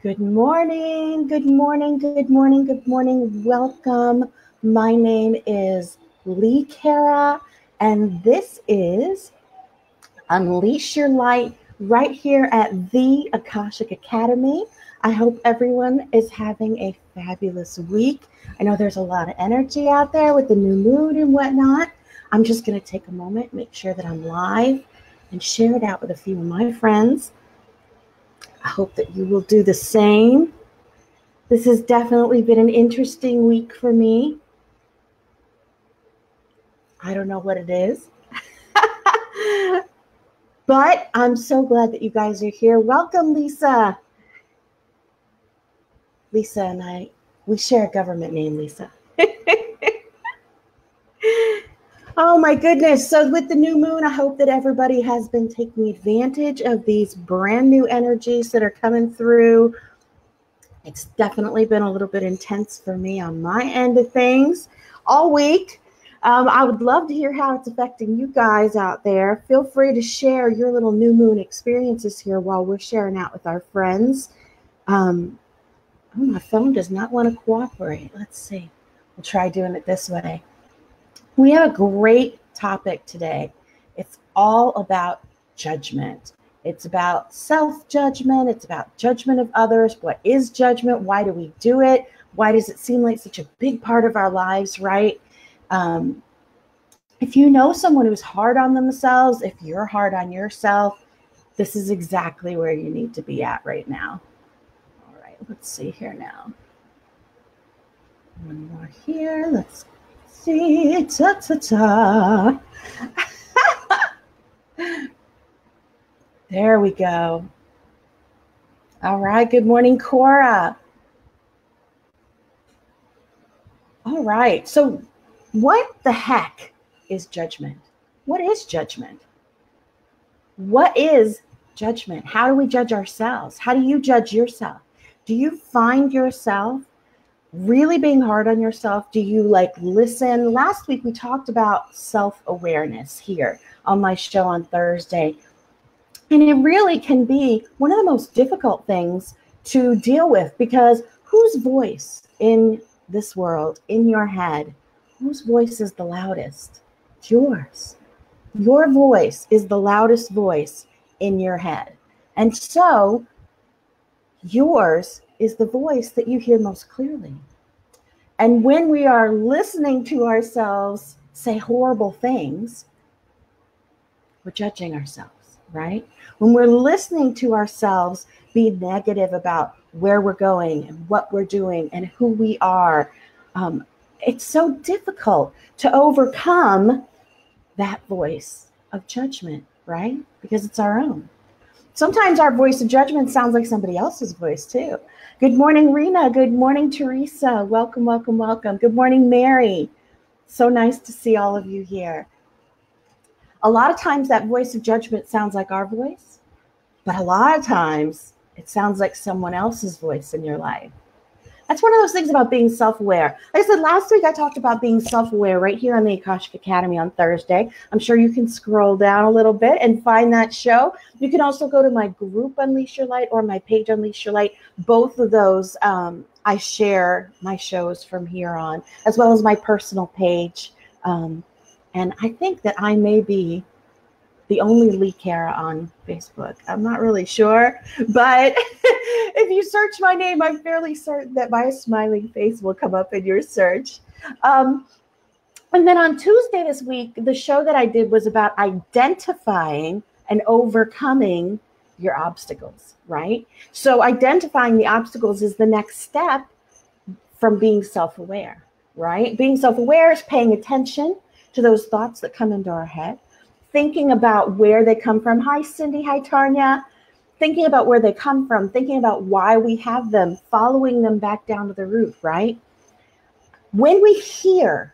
Good morning, good morning, good morning, good morning. Welcome. My name is Lee Cara, and this is Unleash Your Light right here at the Akashic Academy. I hope everyone is having a fabulous week. I know there's a lot of energy out there with the new moon and whatnot. I'm just going to take a moment, make sure that I'm live, and share it out with a few of my friends. I hope that you will do the same. This has definitely been an interesting week for me. I don't know what it is. But I'm so glad that you guys are here. Welcome, Lisa. Lisa and I, we share a government name, Lisa. Oh my goodness. So with the new moon, I hope that everybody has been taking advantage of these brand new energies that are coming through. It's definitely been a little bit intense for me on my end of things all week. I would love to hear how it's affecting you guys out there. Feel free to share your little new moon experiences here while we're sharing out with our friends. Oh, my phone does not want to cooperate. Let's see. We'll try doing it this way. We have a great topic today. It's all about judgment. It's about self-judgment. It's about judgment of others. What is judgment? Why do we do it? Why does it seem like such a big part of our lives, right? If you know someone who's hard on themselves, if you're hard on yourself, this is exactly where you need to be at right now. All right, let's see here now. One more here. Let's see. Ta-ta-ta. There we go. All right. Good morning, Cora. All right. So what the heck is judgment? What is judgment? What is judgment? How do we judge ourselves? How do you judge yourself? Do you find yourself really being hard on yourself? Do you listen? Last week we talked about self-awareness here on my show on Thursday. And it really can be one of the most difficult things to deal with, because whose voice in this world, in your head, whose voice is the loudest? It's yours. Your voice is the loudest voice in your head. And so yours is the voice that you hear most clearly. And when we are listening to ourselves say horrible things, we're judging ourselves. Right? When we're listening to ourselves be negative about where we're going and what we're doing and who we are, it's so difficult to overcome that voice of judgment, right? Because it's our own. Sometimes our voice of judgment sounds like somebody else's voice too. Good morning, Rena. Good morning, Teresa. Welcome, welcome, welcome. Good morning, Mary. So nice to see all of you here. A lot of times that voice of judgment sounds like our voice, but a lot of times it sounds like someone else's voice in your life. That's one of those things about being self-aware. Like I said, last week I talked about being self-aware right here on the Akashic Academy on Thursday. I'm sure you can scroll down a little bit and find that show. You can also go to my group Unleash Your Light or my page Unleash Your Light. Both of those, I share my shows from here on, as well as my personal page. And I think that I may be the only Lee Cara on Facebook. I'm not really sure, but if you search my name, I'm fairly certain that my smiling face will come up in your search. And then on Tuesday this week, the show that I did was about identifying and overcoming your obstacles, right? So identifying the obstacles is the next step from being self-aware, right? Being self-aware is paying attention to those thoughts that come into our head, thinking about where they come from. Hi, Cindy. Hi, Tanya. Thinking about where they come from, thinking about why we have them, following them back down to the root, right? When we hear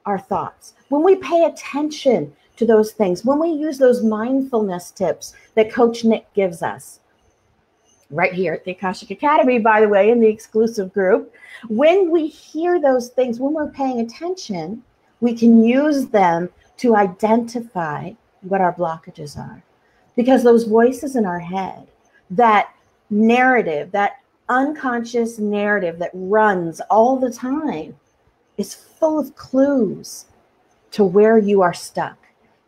our thoughts, when we pay attention to those things, when we use those mindfulness tips that Coach Nick gives us, right here at the Akashic Academy, by the way, in the exclusive group. When we hear those things, when we're paying attention, we can use them to identify what our blockages are. Because those voices in our head that narrative, that unconscious narrative that runs all the time, is full of clues to where you are stuck,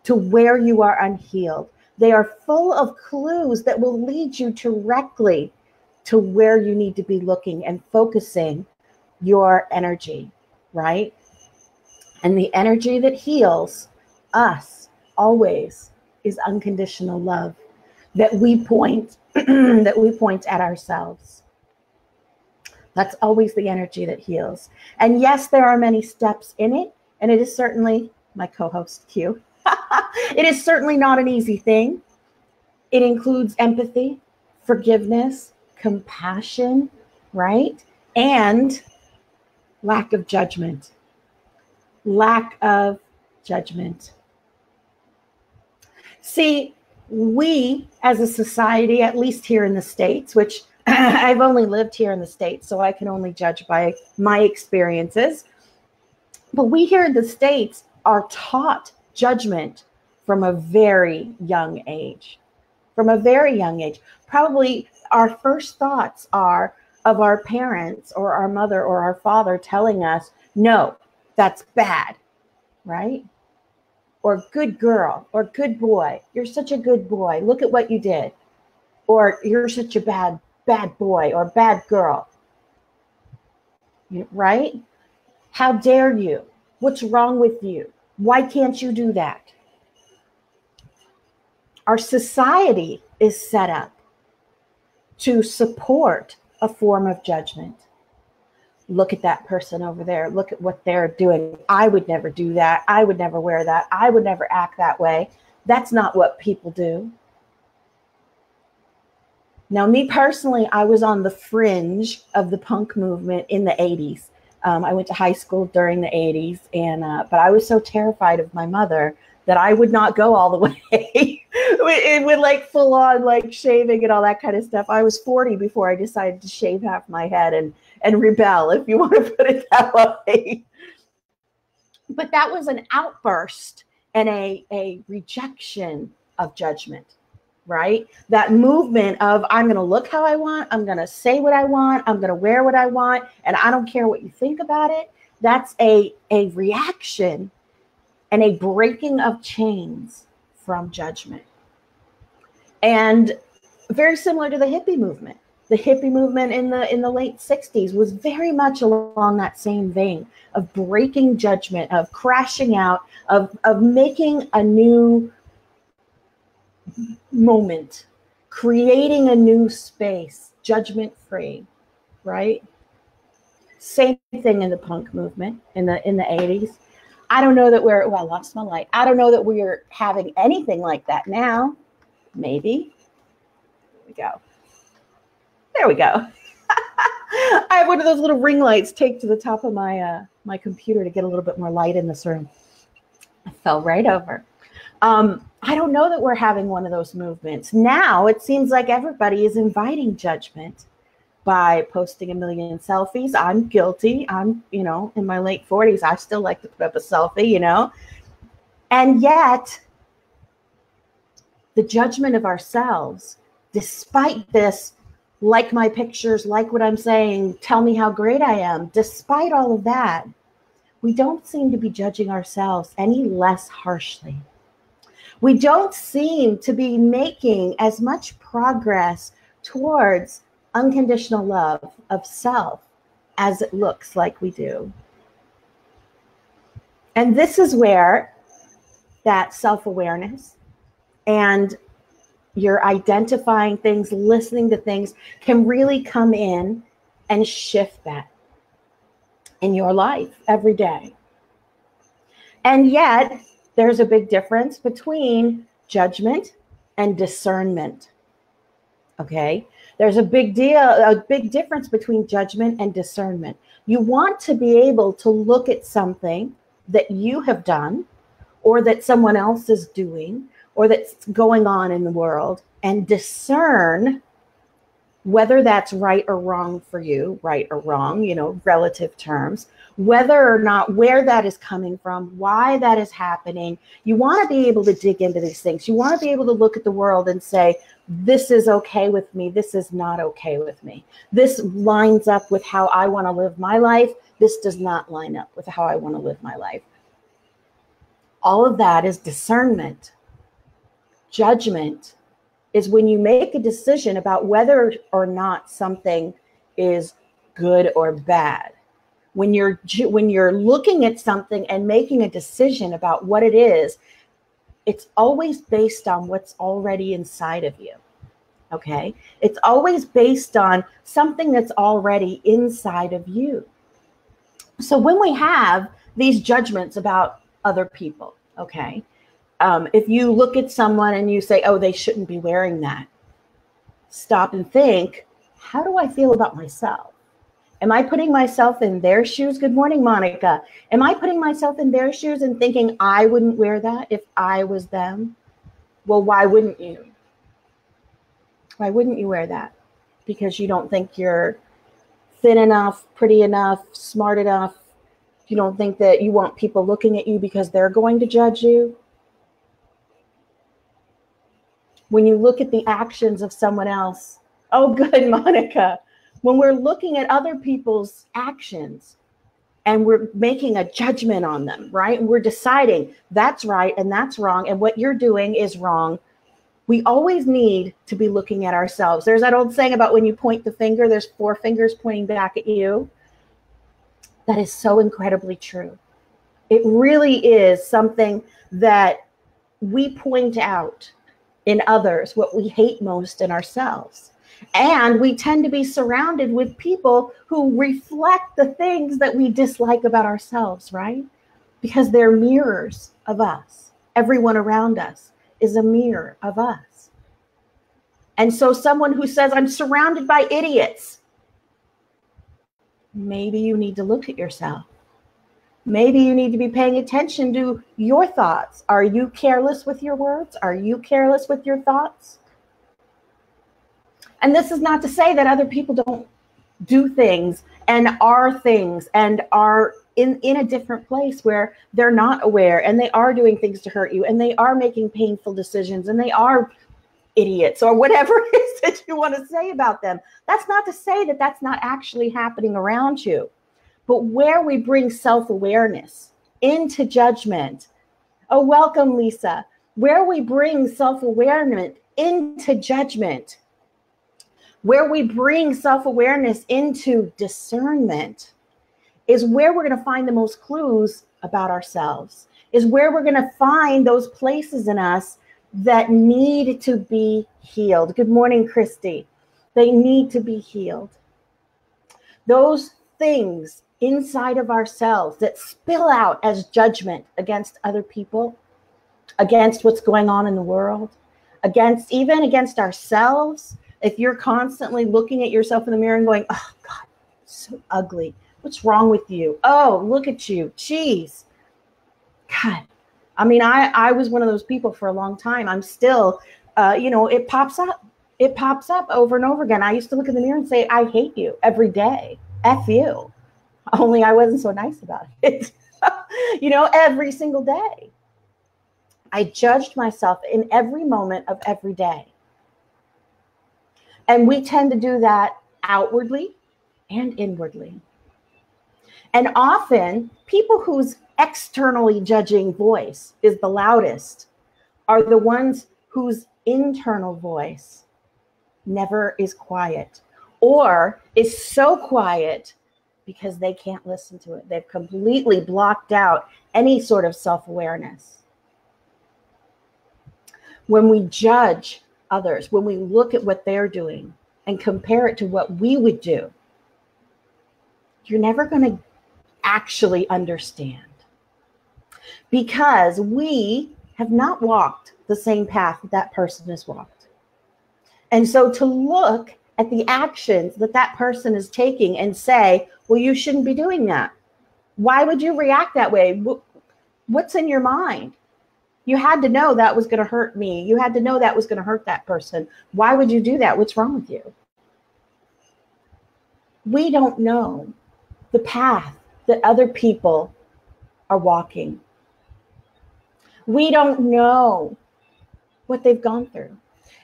to where you are unhealed. They are full of clues that will lead you directly to where you need to be looking and focusing your energy, right? And the energy that heals us always is unconditional love that we point that we point at ourselves. That's always the energy that heals. And yes, there are many steps in it, and it is certainly, my co-host Q, it is certainly not an easy thing. It includes empathy, forgiveness, compassion, right? And lack of judgment. Lack of judgment. See, we as a society, at least here in the States, which I've only lived here in the States, so I can only judge by my experiences. But we here in the States are taught judgment from a very young age. From a very young age. Probably our first thoughts are of our parents or our mother or our father telling us, no, that's bad, right? Or good girl, or good boy. You're such a good boy. Look at what you did. Or you're such a bad boy or bad girl, right? How dare you? What's wrong with you? Why can't you do that? Our society is set up to support a form of judgment. Look at that person over there. Look at what they're doing. I would never do that. I would never wear that. I would never act that way. That's not what people do. Now, me personally, I was on the fringe of the punk movement in the 80s. I went to high school during the 80s, but I was so terrified of my mother that I would not go all the way. It would like full on like shaving and all that kind of stuff. I was 40 before I decided to shave half my head and rebel, if you want to put it that way. But that was an outburst and a rejection of judgment, right? That movement of, I'm going to look how I want, I'm going to say what I want, I'm going to wear what I want, and I don't care what you think about it. That's a reaction and a breaking of chains from judgment. And very similar to the hippie movement. The hippie movement in the late 60s was very much along that same vein of breaking judgment, of crashing out, of making a new moment, creating a new space, judgment-free, right? Same thing in the punk movement in the 80s. I don't know that I lost my light. I don't know that we're having anything like that now. Maybe. There we go. I have one of those little ring lights taped to the top of my my computer to get a little bit more light in this room. I fell right over. I don't know that we're having one of those movements. Now it seems like everybody is inviting judgment by posting a million selfies. I'm guilty. I'm, in my late 40s. I still like to put up a selfie, And yet, the judgment of ourselves, despite this, like my pictures, like what I'm saying, tell me how great I am, despite all of that, we don't seem to be judging ourselves any less harshly. We don't seem to be making as much progress towards unconditional love of self as it looks like we do. And this is where that self-awareness and you're identifying things, listening to things can really come in and shift that in your life every day. And yet there's a big difference between judgment and discernment. Okay? There's a big difference between judgment and discernment. You want to be able to look at something that you have done or that someone else is doing or that's going on in the world and discern whether that's right or wrong for you, right or wrong, relative terms, whether or not where that is coming from, why that is happening. You want to be able to dig into these things. You want to be able to look at the world and say, this is okay with me. This is not okay with me. This lines up with how I want to live my life. This does not line up with how I want to live my life. All of that is discernment. Judgment is when you make a decision about whether or not something is good or bad. When you're looking at something and making a decision about what it is, it's always based on what's already inside of you. Okay? It's always based on something that's already inside of you. So when we have these judgments about other people, okay, if you look at someone and you say, oh, they shouldn't be wearing that, stop and think, how do I feel about myself? Am I putting myself in their shoes? Good morning, Monica. Am I putting myself in their shoes and thinking I wouldn't wear that if I was them? Well, why wouldn't you? Why wouldn't you wear that? Because you don't think you're thin enough, pretty enough, smart enough. You don't think that you want people looking at you because they're going to judge you. When you look at the actions of someone else, oh, good, Monica. When we're looking at other people's actions and we're making a judgment on them, right? And we're deciding that's right and that's wrong and what you're doing is wrong. We always need to be looking at ourselves. There's that old saying about when you point the finger, there's 4 fingers pointing back at you. That is so incredibly true. It really is something that we point out in others, what we hate most in ourselves. And we tend to be surrounded with people who reflect the things that we dislike about ourselves, right? Because they're mirrors of us. Everyone around us is a mirror of us. And so someone who says, I'm surrounded by idiots, maybe you need to look at yourself. Maybe you need to be paying attention to your thoughts. Are you careless with your words? Are you careless with your thoughts? And this is not to say that other people don't do things and are in a different place where they're not aware and they are doing things to hurt you and they are making painful decisions and they are idiots or whatever it is that you want to say about them. That's not to say that that's not actually happening around you. But where we bring self-awareness into judgment, oh, welcome, Lisa. Where we bring self-awareness into judgment, where we bring self-awareness into discernment is where we're going to find the most clues about ourselves, is where we're going to find those places in us that need to be healed. Good morning, Christy. They need to be healed. Those things inside of ourselves that spill out as judgment against other people, against what's going on in the world, even against ourselves. If you're constantly looking at yourself in the mirror and going, oh God, so ugly. What's wrong with you? Oh, look at you. Jeez. God. I mean, I was one of those people for a long time. I'm still, it pops up. It pops up over and over again. I used to look in the mirror and say, I hate you every day. F you. Only I wasn't so nice about it. Every single day. I judged myself in every moment of every day. And we tend to do that outwardly and inwardly. And often people whose externally judging voice is the loudest are the ones whose internal voice never is quiet or is so quiet because they can't listen to it. They've completely blocked out any sort of self-awareness. When we judge others, when we look at what they're doing and compare it to what we would do, you're never going to actually understand because we have not walked the same path that person has walked. And so to look at the actions that person is taking and say, well, you shouldn't be doing that. Why would you react that way? What's in your mind? You had to know that was going to hurt me. You had to know that was going to hurt that person. Why would you do that? What's wrong with you? We don't know the path that other people are walking. We don't know what they've gone through.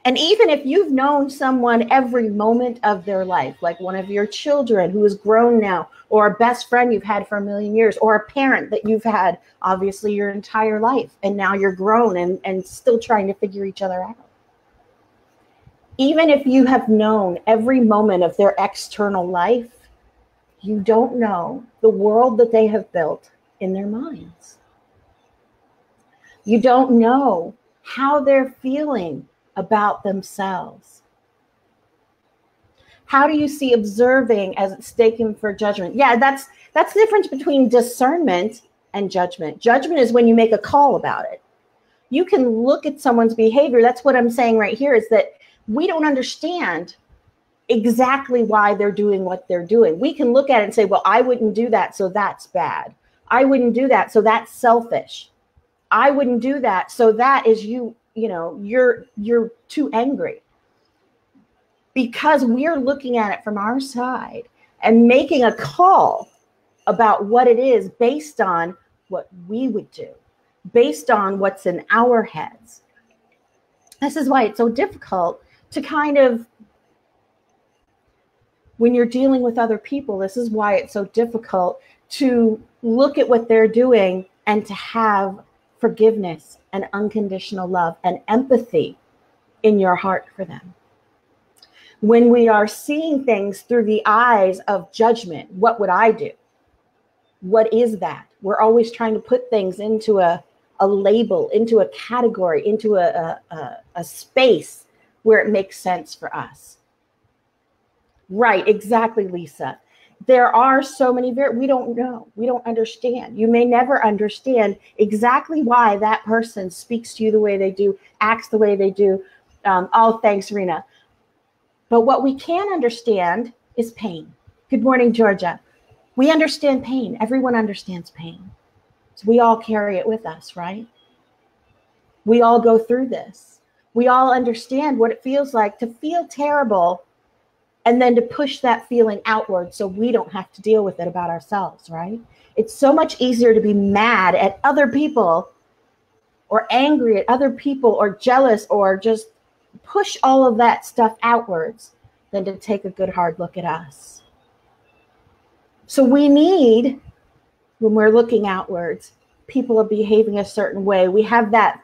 And even if you've known someone every moment of their life, like one of your children who is grown now, or a best friend you've had for a million years, or a parent that you've had obviously your entire life, and now you're grown and still trying to figure each other out. Even if you have known every moment of their external life, you don't know the world that they have built in their minds. You don't know how they're feeling about themselves. How do you see observing as it's taken for judgment? Yeah, that's the difference between discernment and judgment. Judgment is when you make a call about it. You can look at someone's behavior. That's what I'm saying right here, is that we don't understand exactly why they're doing what they're doing. We can look at it and say, well, I wouldn't do that, so that's bad. I wouldn't do that, so that's selfish. I wouldn't do that, so that is you're too angry. Because we're looking at it from our side and making a call about what it is based on what we would do, based on what's in our heads. This is why it's so difficult to kind of, when you're dealing with other people, this is why it's so difficult to look at what they're doing and to have forgiveness and unconditional love and empathy in your heart for them. When we are seeing things through the eyes of judgment, what would I do? What is that? We're always trying to put things into a label, into a category, into a space where it makes sense for us. Right, exactly, Lisa. There are so many, we don't know, we don't understand. You may never understand exactly why that person speaks to you the way they do, acts the way they do. Oh, thanks, Rena. But what we can understand is pain. Good morning, Georgia. We understand pain. Everyone understands pain. So we all carry it with us, right? We all go through this. We all understand what it feels like to feel terrible and then to push that feeling outward so we don't have to deal with it about ourselves, right? It's so much easier to be mad at other people or angry at other people or jealous or just push all of that stuff outwards than to take a good hard look at us. So we need, when we're looking outwards, people are behaving a certain way. We have that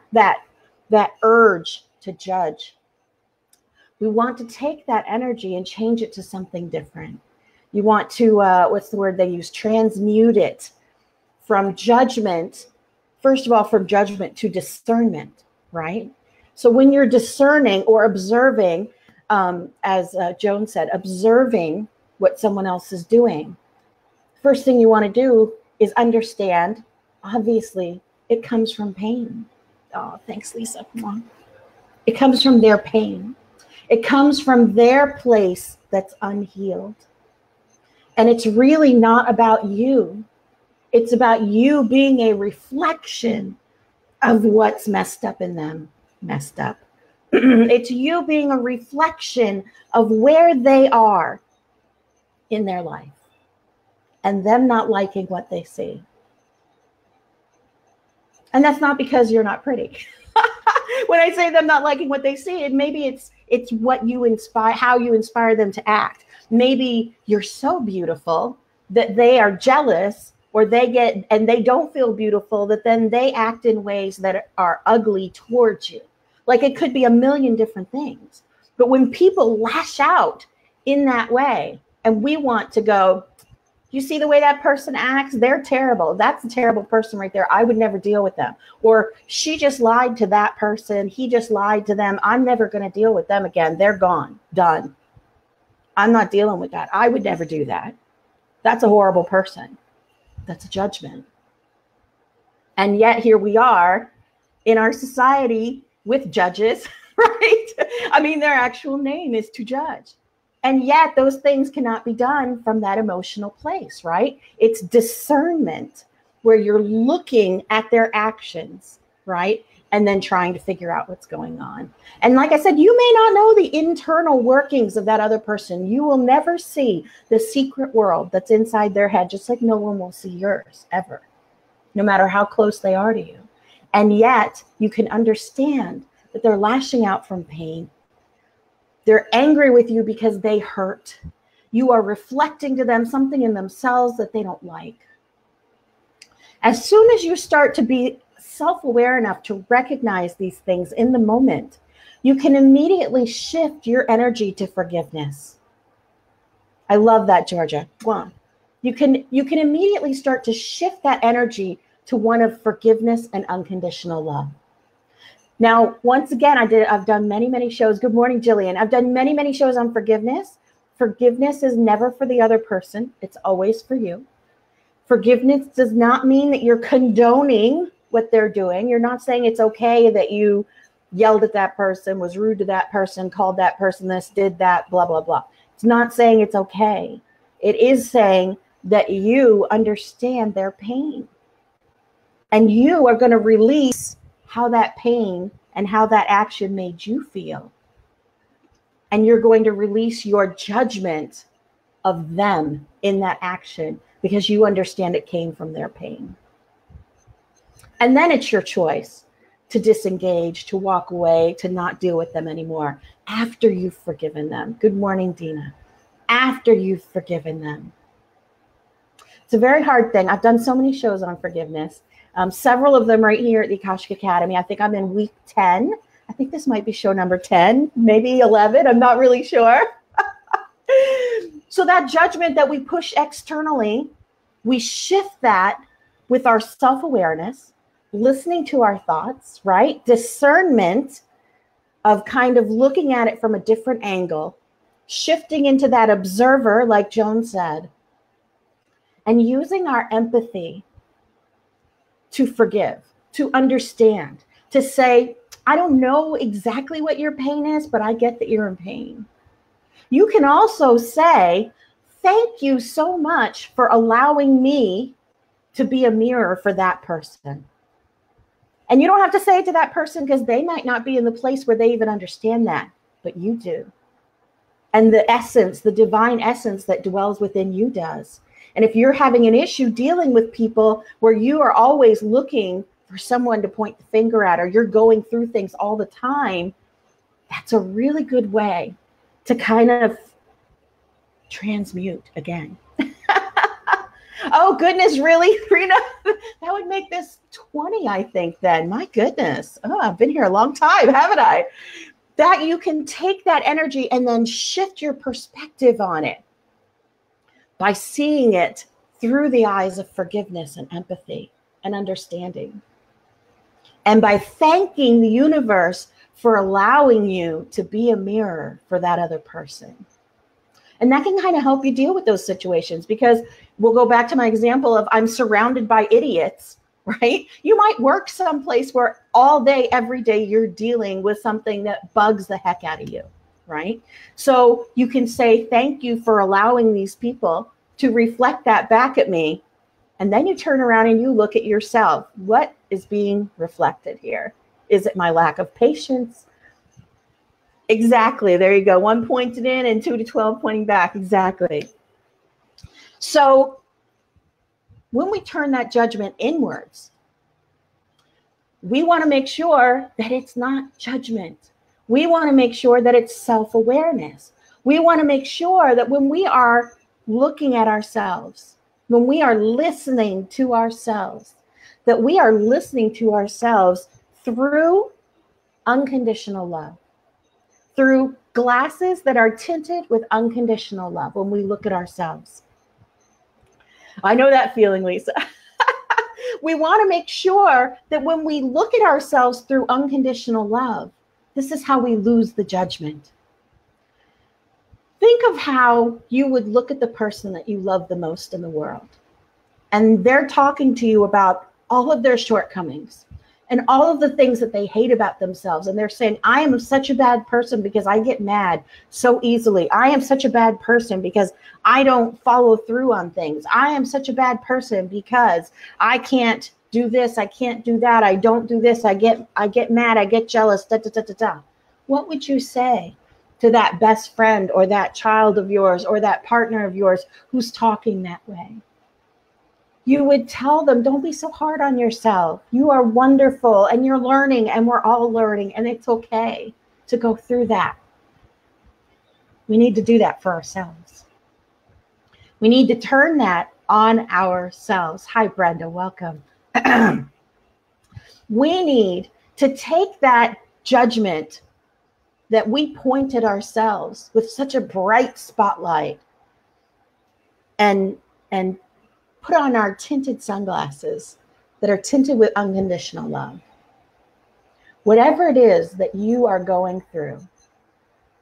urge to judge. We want to take that energy and change it to something different. You want to, what's the word they use? Transmute it from judgment, first of all, from judgment to discernment, right? So when you're discerning or observing, as Joan said, observing what someone else is doing, first thing you want to do is understand, obviously, it comes from pain. Oh, thanks, Lisa. Come on. It comes from their pain. It comes from their place that's unhealed. And it's really not about you. It's about you being a reflection of what's messed up in them. Messed up. It's you being a reflection of where they are in their life and them not liking what they see. And that's not because you're not pretty. When I say them not liking what they see, maybe it's what you inspire, how you inspire them to act. Maybe you're so beautiful that they are jealous, or they don't feel beautiful, that then they act in ways that are ugly towards you. Like, it could be a million different things. But when people lash out in that way, and we want to go, you see the way that person acts? They're terrible. That's a terrible person right there. I would never deal with them. Or she just lied to that person. He just lied to them. I'm never going to deal with them again. They're gone. Done. I'm not dealing with that. I would never do that. That's a horrible person. That's a judgment. And yet here we are in our society with judges, right? I mean, their actual name is to judge. And yet those things cannot be done from that emotional place, right? It's discernment where you're looking at their actions, right? and then trying to figure out what's going on. And like I said, you may not know the internal workings of that other person. You will never see the secret world that's inside their head, just like no one will see yours ever, no matter how close they are to you. And yet you can understand that they're lashing out from pain. They're angry with you because they hurt. You are reflecting to them something in themselves that they don't like. As soon as you start to be self-aware enough to recognize these things in the moment, you can immediately shift your energy to forgiveness. I love that, Georgia. Wow. You can immediately start to shift that energy to one of forgiveness and unconditional love. Now, once again, I've done many shows. Good morning, Jillian. I've done many shows on forgiveness. Forgiveness is never for the other person. It's always for you. Forgiveness does not mean that you're condoning what they're doing. You're not saying it's okay that you yelled at that person, was rude to that person, called that person this, did that, blah, blah, blah. It's not saying it's okay. It is saying that you understand their pain. And you are going to release how that pain and how that action made you feel. And you're going to release your judgment of them in that action because you understand it came from their pain. And then it's your choice to disengage, to walk away, to not deal with them anymore after you've forgiven them. Good morning, Dina. After you've forgiven them. It's a very hard thing. I've done so many shows on forgiveness. Several of them right here at the Akashic Academy. I think I'm in week 10. I think this might be show number 10, maybe 11. I'm not really sure. So that judgment that we push externally, we shift that with our self-awareness, listening to our thoughts, right? Discernment of kind of looking at it from a different angle, shifting into that observer, like Joan said, and using our empathy to forgive, to understand, to say, I don't know exactly what your pain is, but I get that you're in pain. You can also say, thank you so much for allowing me to be a mirror for that person. And you don't have to say it to that person because they might not be in the place where they even understand that, but you do. And the essence, the divine essence that dwells within you does. And if you're having an issue dealing with people where you are always looking for someone to point the finger at, or you're going through things all the time, that's a really good way to kind of transmute again. Oh, goodness, really, Rena? That would make this 20, I think, then. My goodness. Oh, I've been here a long time, haven't I? That you can take that energy and then shift your perspective on it by seeing it through the eyes of forgiveness and empathy and understanding. And by thanking the universe for allowing you to be a mirror for that other person. And that can kind of help you deal with those situations, because we'll go back to my example of I'm surrounded by idiots, right? You might work someplace where all day, every day, you're dealing with something that bugs the heck out of you, right? So you can say, thank you for allowing these people to reflect that back at me. And then you turn around and you look at yourself. What is being reflected here? Is it my lack of patience? Exactly. There you go. 1 pointed in and 2 to 12 pointing back. Exactly. So when we turn that judgment inwards, we want to make sure that it's not judgment. We want to make sure that it's self-awareness. We want to make sure that when we are looking at ourselves, when we are listening to ourselves, that we are listening to ourselves through unconditional love, through glasses that are tinted with unconditional love when we look at ourselves. I know that feeling, Lisa. We want to make sure that when we look at ourselves through unconditional love, this is how we lose the judgment. Think of how you would look at the person that you love the most in the world, and they're talking to you about all of their shortcomings and all of the things that they hate about themselves. And they're saying, I am such a bad person because I get mad so easily. I am such a bad person because I don't follow through on things. I am such a bad person because I can't do this, I can't do that, I don't do this, I get mad, I get jealous, da da da da da. What would you say to that best friend or that child of yours or that partner of yours who's talking that way? You would tell them, don't be so hard on yourself. You are wonderful and you're learning and we're all learning and it's okay to go through that. We need to do that for ourselves. We need to turn that on ourselves. Hi, Brenda, welcome. We need to take that judgment that we point at ourselves with such a bright spotlight and put on our tinted sunglasses that are tinted with unconditional love. Whatever it is that you are going through,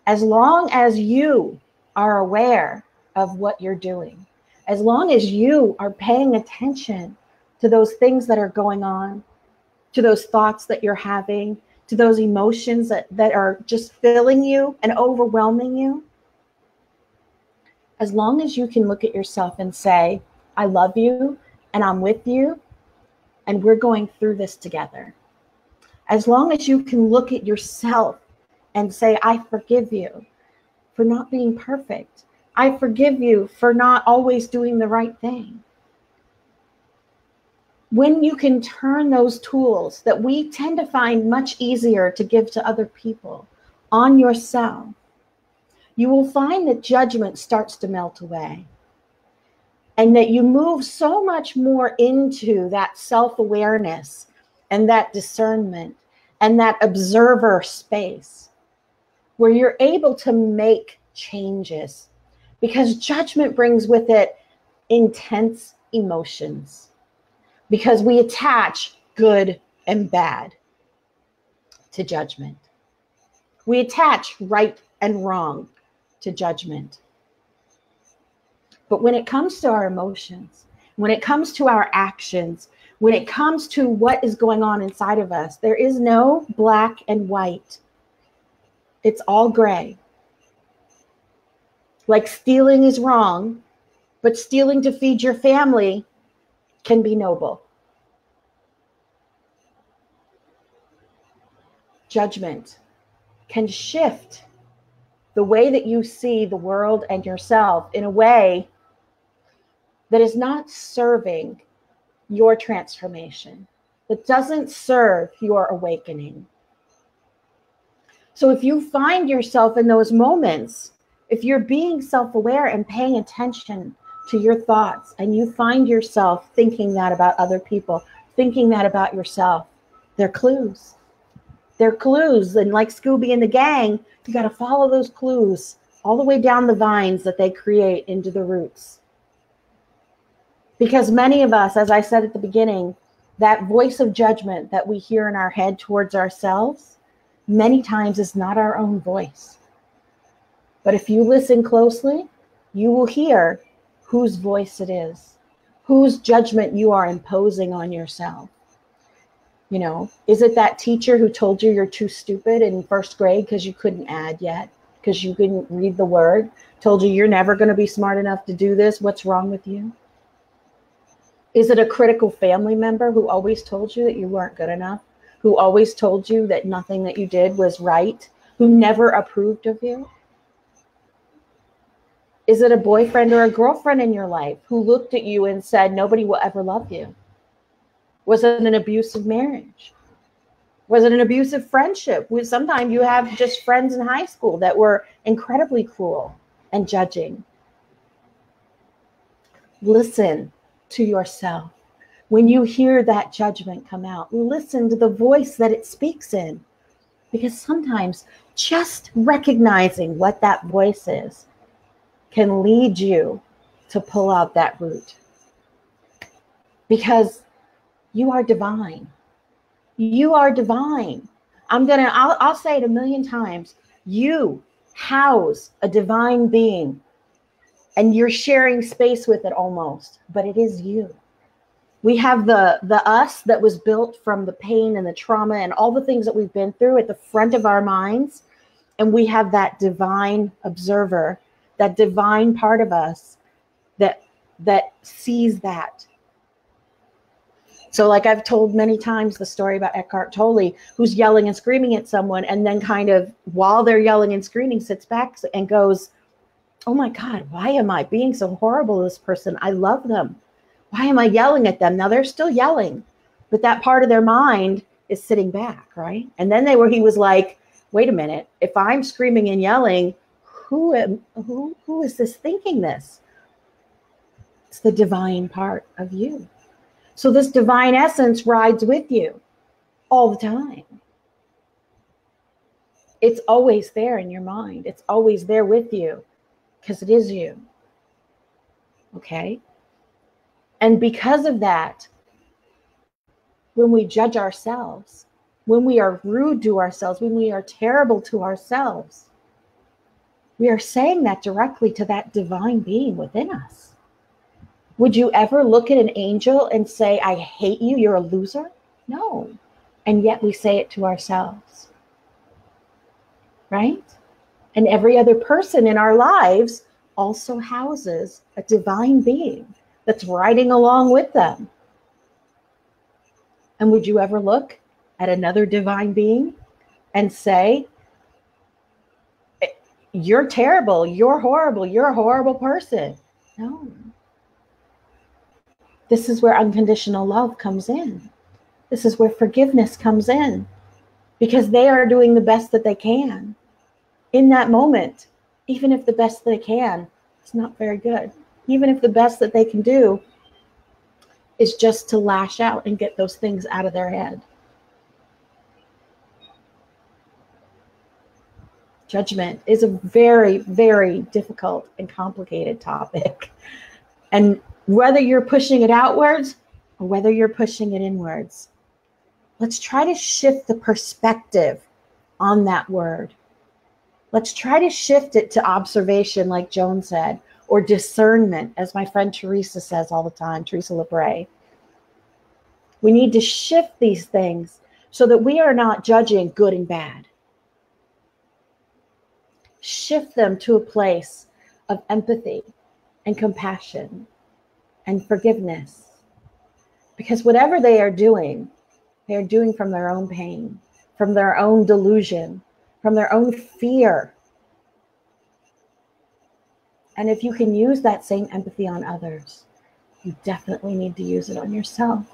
as long as you are aware of what you're doing, as long as you are paying attention to those things that are going on, to those thoughts that you're having, to those emotions that are just filling you and overwhelming you, as long as you can look at yourself and say, I love you and I'm with you and we're going through this together. As long as you can look at yourself and say, I forgive you for not being perfect. I forgive you for not always doing the right thing. When you can turn those tools that we tend to find much easier to give to other people on yourself, you will find that judgment starts to melt away and that you move so much more into that self-awareness and that discernment and that observer space where you're able to make changes, because judgment brings with it intense emotions, because we attach good and bad to judgment. We attach right and wrong to judgment. But when it comes to our emotions, when it comes to our actions, when it comes to what is going on inside of us, there is no black and white. It's all gray. Like stealing is wrong, but stealing to feed your family can be noble. Judgment can shift the way that you see the world and yourself in a way that is not serving your transformation, that doesn't serve your awakening. So if you find yourself in those moments, if you're being self-aware and paying attention to your thoughts, and you find yourself thinking that about other people, thinking that about yourself, they're clues. They're clues. And like Scooby and the gang, you got to follow those clues all the way down the vines that they create into the roots. Because many of us, as I said at the beginning, that voice of judgment that we hear in our head towards ourselves, many times is not our own voice. But if you listen closely, you will hear whose voice it is, whose judgment you are imposing on yourself. You know, is it that teacher who told you you're too stupid in first grade because you couldn't add yet, because you couldn't read the word, told you you're never going to be smart enough to do this, what's wrong with you? Is it a critical family member who always told you that you weren't good enough, who always told you that nothing that you did was right, who never approved of you? Is it a boyfriend or a girlfriend in your life who looked at you and said, nobody will ever love you? Was it an abusive marriage? Was it an abusive friendship? Sometimes you have just friends in high school that were incredibly cruel and judging. Listen to yourself. When you hear that judgment come out, listen to the voice that it speaks in. Because sometimes just recognizing what that voice is can lead you to pull out that root. Because you are divine. You are divine. I'll say it a million times. You house a divine being and you're sharing space with it almost, but it is you. We have the us that was built from the pain and the trauma and all the things that we've been through at the front of our minds. And we have that divine observer, that divine part of us that sees that. So like I've told many times the story about Eckhart Tolle, who's yelling and screaming at someone, and then kind of while they're yelling and screaming sits back and goes, oh my God, why am I being so horrible to this person? I love them. Why am I yelling at them? Now they're still yelling, but that part of their mind is sitting back, right? And then he was like, wait a minute, if I'm screaming and yelling, who is this thinking this? It's the divine part of you. So this divine essence rides with you all the time. It's always there in your mind. It's always there with you because it is you. Okay? And because of that, when we judge ourselves, when we are rude to ourselves, when we are terrible to ourselves, we are saying that directly to that divine being within us. Would you ever look at an angel and say, I hate you, you're a loser? No. And yet we say it to ourselves. Right? And every other person in our lives also houses a divine being that's riding along with them. And would you ever look at another divine being and say, you're terrible, you're horrible, you're a horrible person? No. This is where unconditional love comes in. This is where forgiveness comes in, because they are doing the best that they can in that moment. Even if the best they can is not very good, even if the best that they can do is just to lash out and get those things out of their head. Judgment is a very, very difficult and complicated topic. And whether you're pushing it outwards or whether you're pushing it inwards, let's try to shift the perspective on that word. Let's try to shift it to observation, like Joan said, or discernment, as my friend Teresa says all the time, Teresa LeBray. We need to shift these things so that we are not judging good and bad. Shift them to a place of empathy and compassion and forgiveness. Because whatever they are doing from their own pain, from their own delusion, from their own fear. And if you can use that same empathy on others, you definitely need to use it on yourself.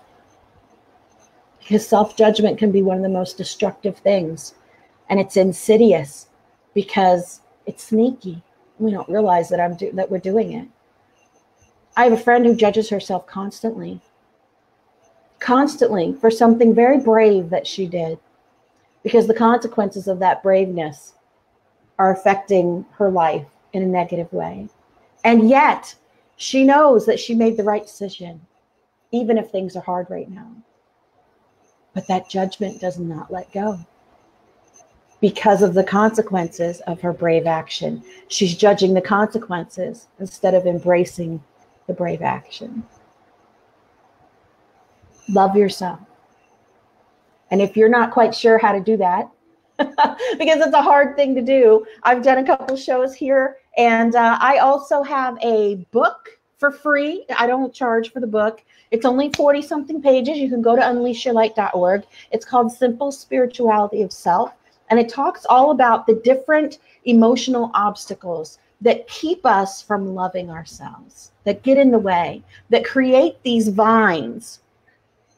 Because self-judgment can be one of the most destructive things. And it's insidious because it's sneaky. We don't realize that we're doing it. I have a friend who judges herself constantly for something very brave that she did, because the consequences of that braveness are affecting her life in a negative way. And yet she knows that she made the right decision, even if things are hard right now. But that judgment does not let go because of the consequences of her brave action. She's judging the consequences instead of embracing the brave action. Love yourself. And if you're not quite sure how to do that, because it's a hard thing to do, I've done a couple shows here, and I also have a book for free. I don't charge for the book. It's only 40-something pages. You can go to unleashyourlight.org. It's called Simple Spirituality of Self, and it talks all about the different emotional obstacles that keep us from loving ourselves, that get in the way, that create these vines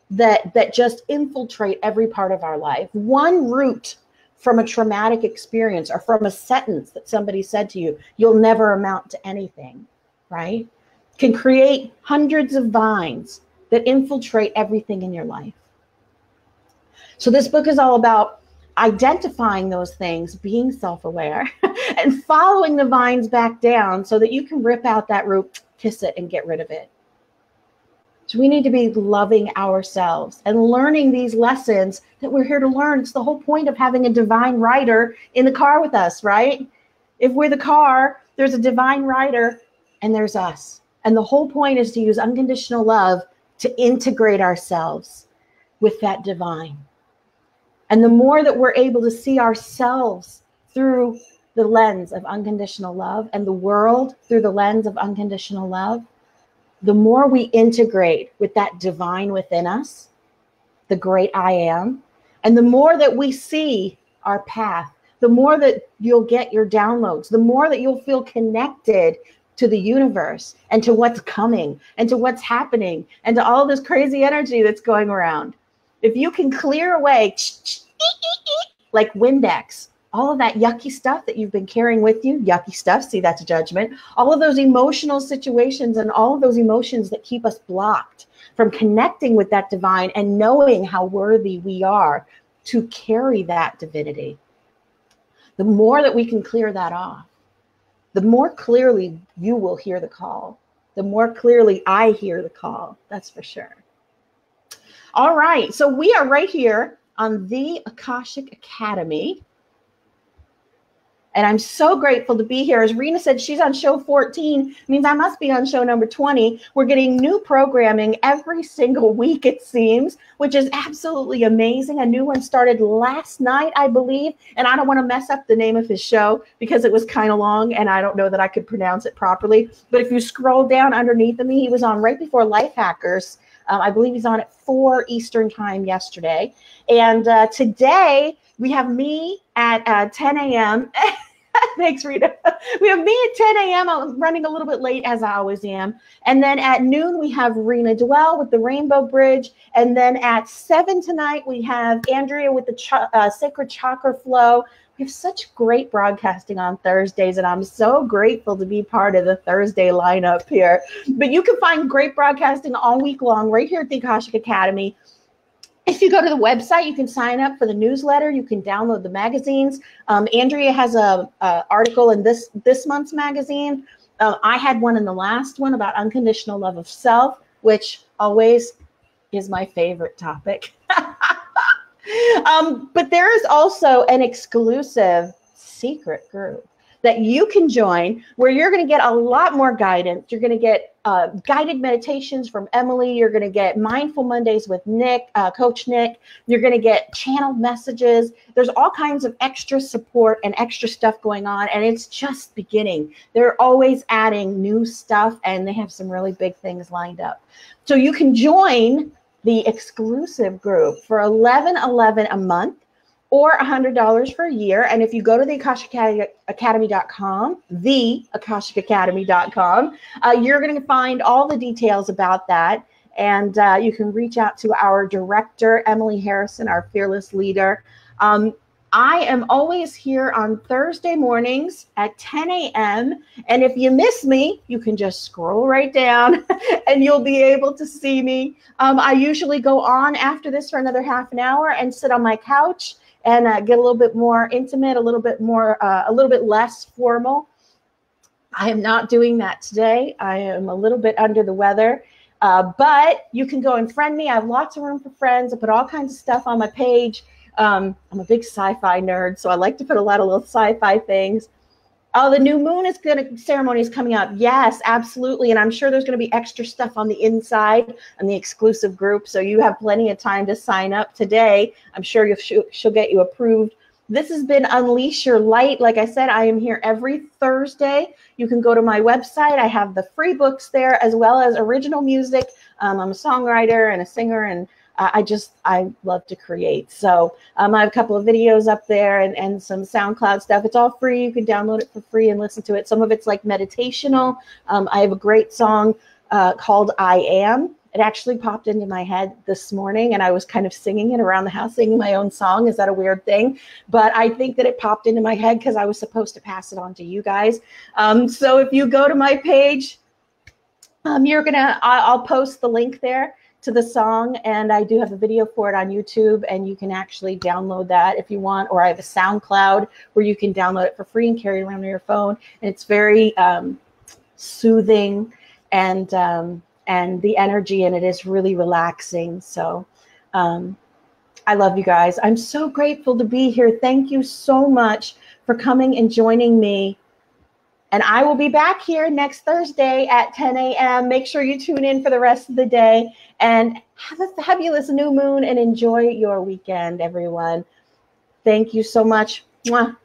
that just infiltrate every part of our life. One root from a traumatic experience or from a sentence that somebody said to you, you'll never amount to anything, right? Can create hundreds of vines that infiltrate everything in your life. So this book is all about identifying those things, being self-aware, and following the vines back down so that you can rip out that root, kiss it, and get rid of it. So we need to be loving ourselves and learning these lessons that we're here to learn. It's the whole point of having a divine rider in the car with us, right? If we're the car, there's a divine rider and there's us. And the whole point is to use unconditional love to integrate ourselves with that divine. And the more that we're able to see ourselves through the lens of unconditional love and the world through the lens of unconditional love, the more we integrate with that divine within us, the great I am. And the more that we see our path, the more that you'll get your downloads, the more that you'll feel connected to the universe and to what's coming and to what's happening and to all this crazy energy that's going around. If you can clear away, like Windex, all of that yucky stuff that you've been carrying with you, yucky stuff, see, that's judgment, all of those emotional situations and all of those emotions that keep us blocked from connecting with that divine and knowing how worthy we are to carry that divinity. The more that we can clear that off, the more clearly you will hear the call. The more clearly I hear the call, that's for sure. All right, so we are right here on the Akashic Academy. And I'm so grateful to be here. As Rena said, she's on show 14, means I must be on show number 20. We're getting new programming every single week, it seems, which is absolutely amazing. A new one started last night, I believe. And I don't want to mess up the name of his show because it was kind of long and I don't know that I could pronounce it properly. But if you scroll down underneath of me, he was on right before Life Hackers. I believe he's on at 4 Eastern time yesterday. And today we have me at 10 a.m. Thanks, Rita. We have me at 10 a.m. I'm running a little bit late, as I always am. And then at noon, we have Rena Dwell with the Rainbow Bridge. And then at 7 tonight, we have Andrea with the Sacred Chakra Flow. We have such great broadcasting on Thursdays, and I'm so grateful to be part of the Thursday lineup here. But you can find great broadcasting all week long right here at the Akashic Academy. If you go to the website, you can sign up for the newsletter. You can download the magazines. Andrea has a article in this month's magazine. I had one in the last one about unconditional love of self, which always is my favorite topic. But there is also an exclusive secret group that you can join where you're going to get a lot more guidance. You're going to get guided meditations from Emily. You're going to get Mindful Mondays with Nick, Coach Nick. You're going to get channeled messages. There's all kinds of extra support and extra stuff going on, and it's just beginning. They're always adding new stuff, and they have some really big things lined up. So you can join the exclusive group for $11.11 a month, or $100 for a year. And if you go to the AkashicAcademy.com, theAkashicAcademy.com, you're going to find all the details about that. And you can reach out to our director, Emily Harrison, our fearless leader. I am always here on Thursday mornings at 10 a.m. And if you miss me, you can just scroll right down and you'll be able to see me. I usually go on after this for another half an hour and sit on my couch and get a little bit more intimate, a little bit less formal. I am not doing that today. I am a little bit under the weather, but you can go and friend me. I have lots of room for friends. I put all kinds of stuff on my page. I'm a big sci-fi nerd, so I like to put a lot of little sci-fi things. Oh, the new moon ceremony is coming up. Yes, absolutely. And I'm sure there's going to be extra stuff on the inside and the exclusive group. So you have plenty of time to sign up today. I'm sure she'll get you approved. This has been Unleash Your Light. Like I said, I am here every Thursday. You can go to my website. I have the free books there as well as original music. I'm a songwriter and a singer, and I love to create. So I have a couple of videos up there and some SoundCloud stuff. It's all free. You can download it for free and listen to it. Some of it's like meditational. I have a great song called I Am. It actually popped into my head this morning, and I was kind of singing it around the house, singing my own song. Is that a weird thing? But I think that it popped into my head because I was supposed to pass it on to you guys. So if you go to my page, I'll post the link there to the song, and I do have a video for it on YouTube, and you can actually download that if you want, or I have a SoundCloud where you can download it for free and carry it around on your phone. And it's very soothing, and the energy in it is really relaxing. So I love you guys. I'm so grateful to be here. Thank you so much for coming and joining me. And I will be back here next Thursday at 10 a.m. Make sure you tune in for the rest of the day, and have a fabulous new moon and enjoy your weekend, everyone. Thank you so much. Mwah.